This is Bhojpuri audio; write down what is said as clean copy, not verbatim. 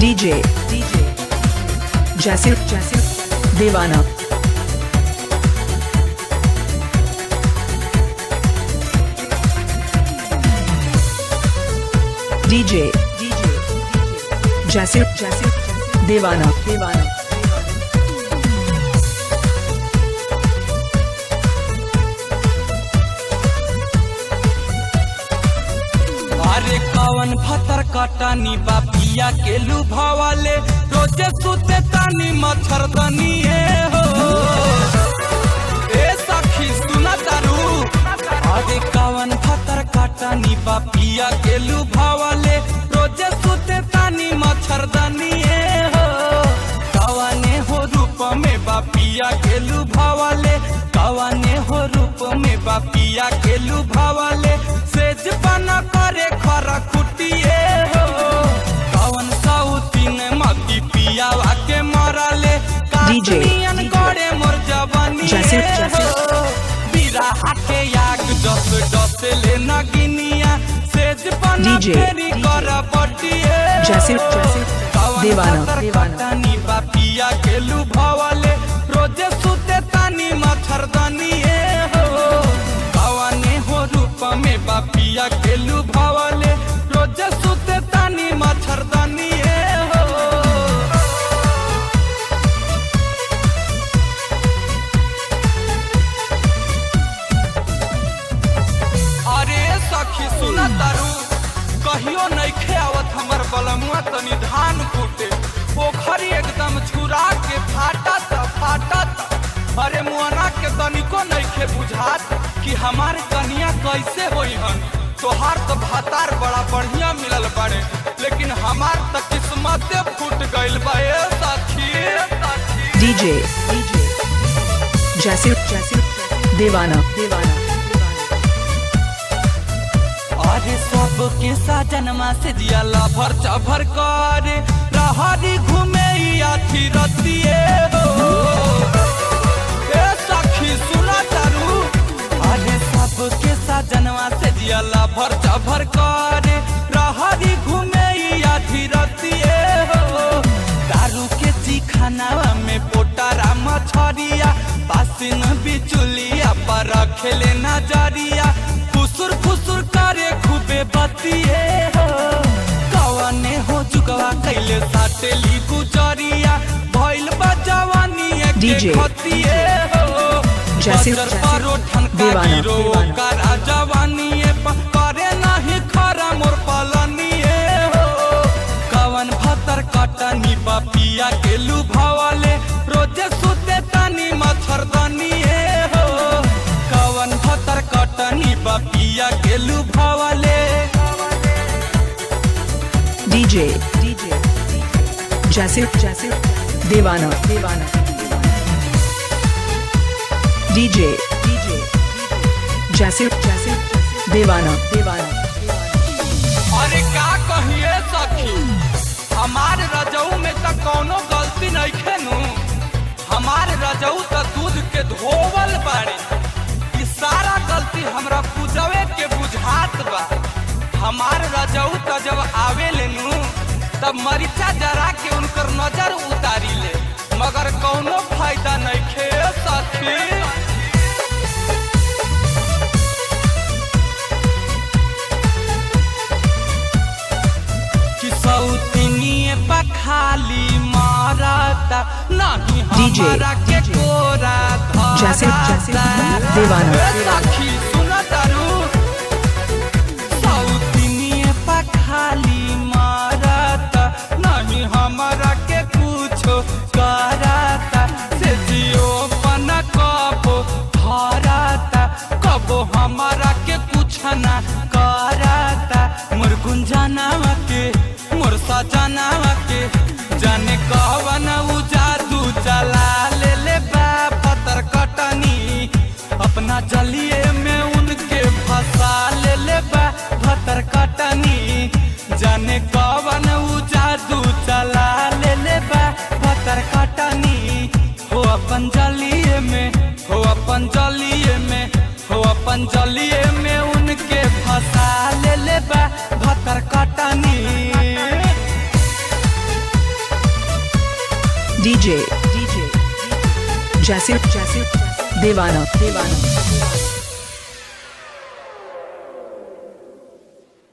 डीजे जैसे दीवाना डीजे जैसे दीवाना अरे कवन भतर कटानी बापिया के लुभावाले रोजे सुते तानी मच्छरदानी हो ए सखी सुना तारू। अरे कवन भतर कटानी बापिया के लुभावाले रोजे सुते तानी मच्छरदानी हो। कवने हो रूप में बापिया के लुभावाले कवने हो रूप में बापिया के लुभावाले सेज बना करे खरा कुटिए हो। कवन साउतीन मती पियावा के मराले काटियन करे मोर जवानी हो। बीरा हाके याक दस दस ले नगिनिया सेज बना फेरी कर बटिए कटानी बापिया के लुभावाले रोजे सुते तानी मच्छरदानी हो। कवने हो रूप में बापिया के लुभावाले रोजे सुते तानी मच्छरदानी हो। अरे सखी सुना तारू कहियो नइखे आवत हमर बलमुआ तनी धान कूटे पोखरी एकदम छुरा के फाटत। अरे मुआना के तनिको नइखे बुझात कि हमार कनिया कैसे होई हन। तोहार तो भातार बड़ा बढ़िया मिलल बाड़े लेकिन हमार तो किस्मते फूट गइल बा ए सखी। डीजे जैसे दीवाना अरे सबके साजनमा से जिया लभर चभर करे रहरी घूमे आथी रतिए हो। ए सखी सुना तारू अरे सबके साजनमा से जिया लभर चभर करे रहरी घूमे आथी रतिए हो। दारू के चिखानावा में पोटारा मछरिया पासिन बिचुलिया पर रखेले नजरिया फुसुर करे खूबे बतिए हो। कवने हो चुकवा कैले साटेली गुजरिया भइल बा जवानी के खतिए हो। जैसे परोठन का गिरो करा जवानी करे नहीं खरा मोर पलनिए हो। कवन भतर कटनी बापिया के लुभावाले रोजे सुते तानी मच्छरदानी हो। कवन भतर कटनी बापिया के लुभावाले डीजे जैसे दीवाना डीजे जैसे दीवाना अरे का कहिए सखी हमार रजऊ में तो कौनो गलती नहीं खेनू। हमार रजऊ तो दूध के धोवल बाड़े ई सारा गलती हमरा पूजवे के बुझात बा। हमार रजऊ तो जब आवे लेनू तब मरीचा जरा के उनकर नजर उतारी ले मगर कौनो फायदा नहीं खे सखी। सौतनिए पखाली मारता नहीं हमारा के कोरा जैसे दीवाना सखी सुना तारू सौतनिए पखाली मारता नहीं हमारा के कुछो कराता से जियो पन कबो धराता कबो हमारा के कुछ ना कराता। मोर गुंजनावा के मोर सजनावा के जाने कवन उ जादू चला ले बा पतर कटनी अपना जलिए में उनके फंसा ले बा पतर कटनी। जाने कवन उ जादू चला ले बा पतर कटनी हो अपन जलिए में हो अपन जलिए में हो अपन जलिए में उनके फंसा ले बा भतर कटनी। DJ जैसे देवाना